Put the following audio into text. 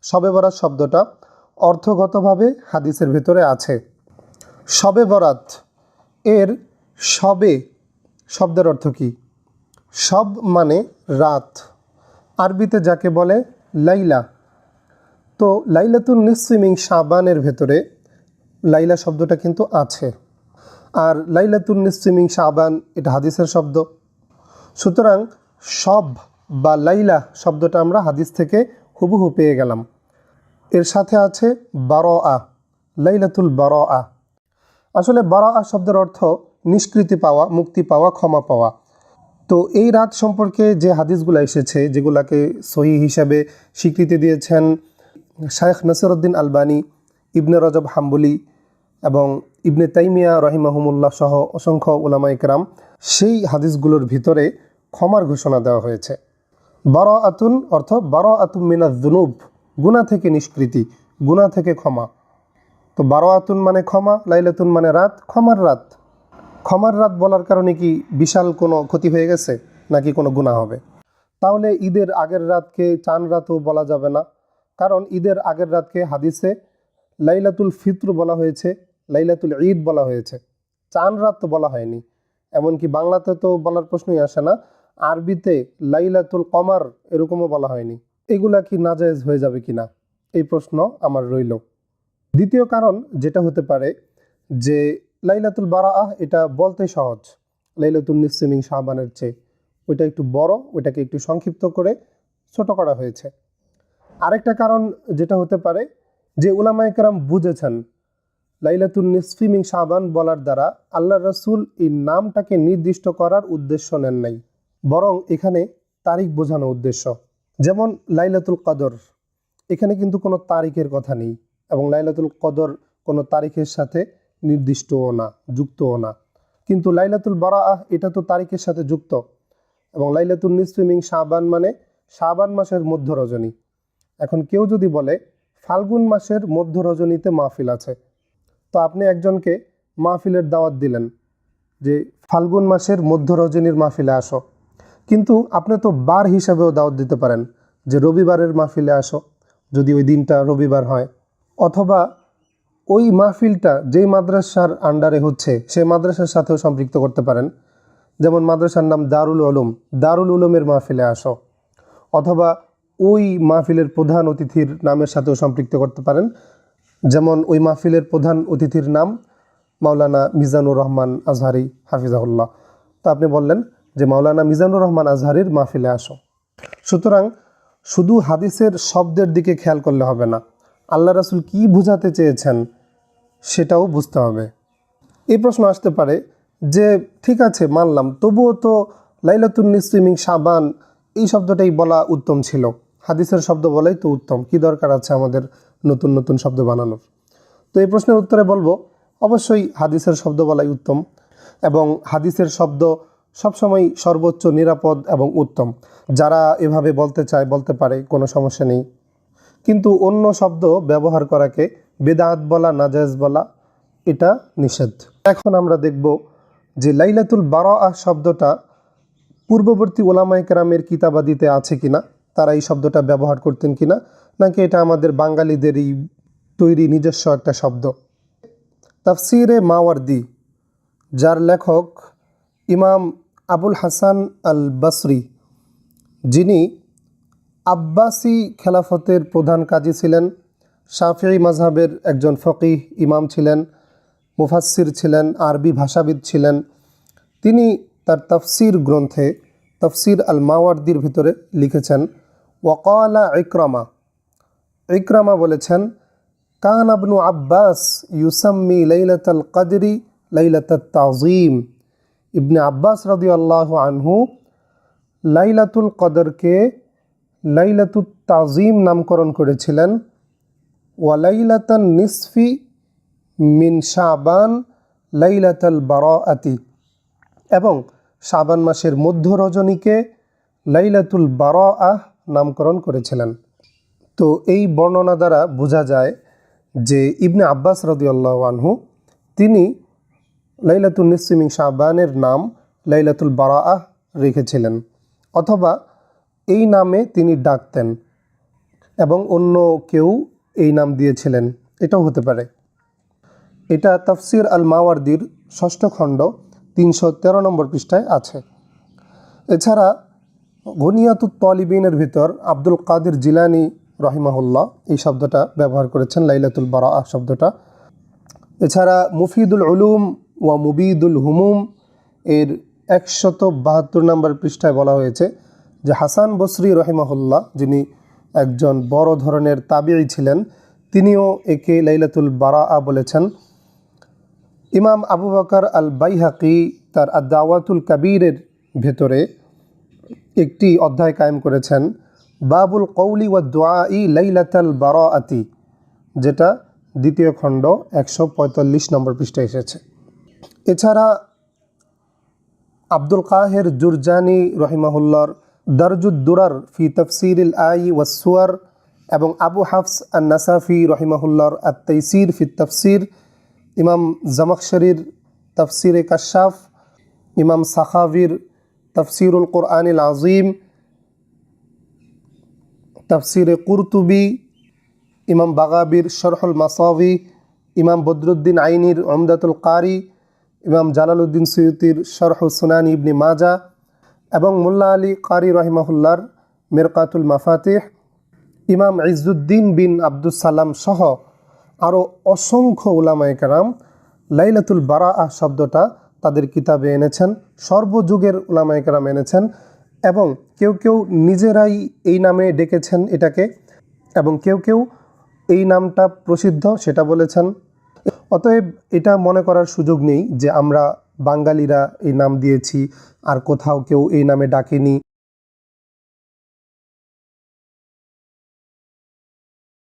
শবে বরাত শব্দটা অর্থগতভাবে হাদিসের ভেতরে আছে। শবে বরাত এর শবে শব্দের অর্থ কী? শব মানে রাত, আরবিতে যাকে বলে লাইলা। তো লাইলাতুন নিসফি মিন শাবানের ভেতরে লাইলা শব্দটা কিন্তু আছে, আর লাইলাতুন নিসফি মিন শাবান এটা হাদিসের শব্দ। সুতরাং শব বা লাইলা শব্দটা আমরা হাদিস থেকে হুবহু পেয়ে গেলাম। এর সাথে আছে বারআ, লাইলাতুল বারআ। আসলে বারআ শব্দের অর্থ নিষ্কৃতি পাওয়া, মুক্তি পাওয়া, ক্ষমা পাওয়া। তো এই রাত সম্পর্কে যে হাদিসগুলো এসেছে, যেগুলোকে সহিহ হিসাবে স্বীকৃতি দিয়েছেন শায়খ নাসিরউদ্দিন আলবানী, ইবনে রজব হাম্বলি এবং ইবনে তাইমিয়া রহিমাহুমুল্লাহ সহ অসংখ্য উলামায়ে কেরাম, সেই হাদিসগুলোর ভিতরে ক্ষমার ঘোষণা দেওয়া হয়েছে। বারাআতুন অর্থ বারাআতুম মিনাজ যুনুব, গুনাহ থেকে নিষ্কৃতি, গুনাহ থেকে ক্ষমা। তো বারাআতুন মানে ক্ষমা, লাইলাতুন মানে রাত, ক্ষমার রাত। ক্ষমার রাত বলার কারণে কি বিশাল কোনো ক্ষতি হয়ে গেছে, নাকি কোনো গুনাহ হবে? তাহলে ঈদের আগের রাতকে চাঁদ রাতও বলা যাবে না, কারণ ঈদের আগের রাতকে হাদিসে লাইলাতুল ফিত্র বলা হয়েছে, লাইলাতুল ঈদ বলা হয়েছে, চাঁদ রাত তো বলা হয়নি। এমনকি বাংলাতে তো বলার প্রশ্নই আসে না, আরবিতে লাইলাতুল কমার এরকমও বলা হয়নি। এগুলা কি নাজায়েজ হয়ে যাবে কিনা, এই প্রশ্ন আমার রইল। দ্বিতীয় কারণ যেটা হতে পারে যে লাইলাতুল বারাআহ এটা বলতে সহজ লাইলাতুন নিসফি মিন শাবানের চেয়ে, ওইটা একটু বড়, ওইটাকে একটু সংক্ষিপ্ত করে ছোট করা হয়েছে। আরেকটা কারণ যেটা হতে পারে যে উলামায়ে কেরাম বুঝেছেন লাইলাতুন নিসফি মিন শাবান বলার দ্বারা আল্লাহ রাসূল এই নামটাকে নির্দিষ্ট করার উদ্দেশ্য নেন নাই, বরং এখানে তারিখ বোঝানো উদ্দেশ্য। যেমন লাইলাতুল কদর, এখানে কিন্তু কোনো তারিখের কথা নেই, এবং লাইলাতুল কদর কোনো তারিখের সাথে নির্দিষ্টও না, যুক্তও না। কিন্তু লাইলাতুল বারাআহ এটা তো তারিখের সাথে যুক্ত। এবং লাইলাতুন নিসফি মিন শাবান মানে শাবান মাসের মধ্য রজনী। এখন কেউ যদি বলে ফাল্গুন মাসের মধ্য রজনীতে মাহফিল আছে, তো আপনি একজনকে মাহফিলের দাওয়াত দিলেন যে ফাল্গুন মাসের মধ্য রজনীর মাহফিলে আসো, কিন্তু আপনি তো বার হিসাবেও দাওয়াত দিতে পারেন যে রবিবারের মাহফিলে আসো, যদি ওই দিনটা রবিবার হয়। অথবা ওই মাহফিলটা যেই মাদ্রাসার আন্ডারে হচ্ছে সেই মাদ্রাসার সাথেও সম্পৃক্ত করতে পারেন। যেমন মাদ্রাসার নাম দারুল উলুম, দারুল উলুমের মাহফিলে আসো। অথবা ওই মাহফিলের প্রধান অতিথির নামের সাথেও সম্পৃক্ত করতে পারেন। যেমন ওই মাহফিলের প্রধান অতিথির নাম মাওলানা মিজানুর রহমান আজহারি হাফিজাহুল্লাহ, তো আপনি বললেন যে মাওলানা মিজানুর রহমান আজহারির মাহফিলে আসো। সুতরাং শুধু হাদিসের শব্দের দিকে খেয়াল করলে হবে না, আল্লাহ রাসূল কি বোঝাতে চেয়েছেন সেটাও বুঝতে হবে। এই প্রশ্ন আসতে পারে যে ঠিক আছে মানলাম, তবুও তো লাইলাতুন নিসফি মিন শাবান এই শব্দটাই বলা উত্তম ছিল, হাদিসের শব্দ বলাই তো উত্তম, কি দরকার আছে আমাদের নতুন নতুন শব্দ বানানোর? তো এই প্রশ্নের উত্তরে বলবো অবশ্যই হাদিসের শব্দ বলাই উত্তম, এবং হাদিসের শব্দ সবসময় সর্বোচ্চ নিরাপদ এবং উত্তম। যারা এভাবে বলতে চায় বলতে পারে, কোনো সমস্যা নেই। কিন্তু অন্য শব্দ ব্যবহার করাকে বেদাত বলা, নাজায়েজ বলা এটা নিষেধ। এখন আমরা দেখব যে লাইলাতুল বারাআহ শব্দটা পূর্ববর্তী উলামায়ে কেরামের কিতাবাদিতে আছে কিনা, তারা এই শব্দটা ব্যবহার করতেন কিনা, নাকি এটা আমাদের বাঙালিদেরই তৈরি নিজস্ব একটা শব্দ। তাফসিরে মাওয়ারদি, যার লেখক ইমাম আবুল হাসান আল বসরি, যিনি আব্বাসি খেলাফতের প্রধান কাজী ছিলেন, শাফিঈ মাযহাবের একজন ফকিহ ইমাম ছিলেন, মুফাসসির ছিলেন, আরবি ভাষাবিদ ছিলেন, তিনি তার তাফসির গ্রন্থে তাফসির আল মাওয়ারদির ভিতরে লিখেছেন ওয়াকালা ইকরামা, ইকরামা বলেছেন কান ইবনু আব্বাস ইউসাম্মি লাইলাতুল কদরি লাইলাতুত তাযীম। ইবনে আব্বাস রাদিয়াল্লাহু আনহু লাইলাতুল কদরকে লাইলাতুত তাযীম নামকরণ করেছিলেন। ওয়া লাইলাতুন নিসফি মিন শাবান লাইলাতুল বারাআতি, এবং শাবান মাসের মধ্য রজনীকে লাইলাতুল বারাআহ নামকরণ করেছিলেন। তো এই বর্ণনা দ্বারা বোঝা যায় যে ইবনে আব্বাস রাদিয়াল্লাহু আনহু তিনি লাইলাতুন নিসফি মিন শাবানের নাম লাইলাতুল বারাআহ রেখেছিলেন, অথবা এই নামে তিনি ডাকতেন। এবং অন্য কেউ এই নাম দিয়েছিলেন, এটাও হতে পারে। এটা তাফসির আল মাওয়ার্দির 6ষ্ঠ খণ্ড 313 নম্বর পৃষ্ঠায় আছে। এছাড়া গনিয়াতুত তালিবিনের ভিতর আব্দুল কাদের জিলানি রহিমাহুল্লাহ এই শব্দটা ব্যবহার করেছেন, লাইলাতুল বারাআহ শব্দটা। এছাড়া মুফিদুল উলুম ওয়া মুবিদুল হুমুম এর 172 নম্বর পৃষ্ঠায় বলা হয়েছে যে হাসান বসরি রহিমাহুল্লাহ, যিনি একজন বড় ধরনের তাবিঈ ছিলেন, তিনিও একে লাইলাতুল বারাআহ বলেছেন। ইমাম আবু বকর আল বাইহাকি তার আদ-দাওয়াতুল কাবীরের ভেতরে একটি অধ্যায় কায়েম করেছেন, বাবুল কওলি ওয়া দুআই লাইলাতাল বারাআতি, যেটা 2য় খণ্ড 145 নম্বর পৃষ্ঠায় এসেছে। এছাড়া আব্দুল কাহের জুরজানি রহিমাহুল্লাহর দারজুদ দুরার ফি তাফসিরিল আই ওয়াস সুয়ার এবং আবু হাফস আন-নাসাফি রহিমাহুল্লাহর আত-তাইসির ফি তাফসির, ইমাম জামাখশরীর তাফসিরে কাশাফ, ইমাম সাখাভির তাফসিরুল কোরআনিল আজিম, তাফসিরে কুরতুবি, ইমাম বাগাবির শরহুল মাসাবি, ইমাম বদরুদ্দিন আইনির উমদাতুল কারি, ইমাম জালালউদ্দিন সুয়ুতির শরহু সুনান ইবনে মাজা এবং মোল্লা আলী কারি রহিমাহুল্লাহর মিরকাতুল মাফাতিহ, ইমাম ইজ্জুদ্দিন বিন আব্দুস সালাম সহ আরও অসংখ্য উলামায়ে কেরাম লাইলাতুল বারাআহ শব্দটা তাদের কিতাবে এনেছেন। সর্বযুগের উলামায়ে কেরাম এনেছেন এবং কেউ কেউ নিজেরাই এই নামে ডেকেছেন এটাকে, এবং কেউ কেউ এই নামটা প্রসিদ্ধ সেটা বলেছেন। অতএব এটা মনে করার সুযোগ নেই যে আমরা বাঙালিরা এই নাম দিয়েছি আর কোথাও কেউ এই নামে ডাকেনি।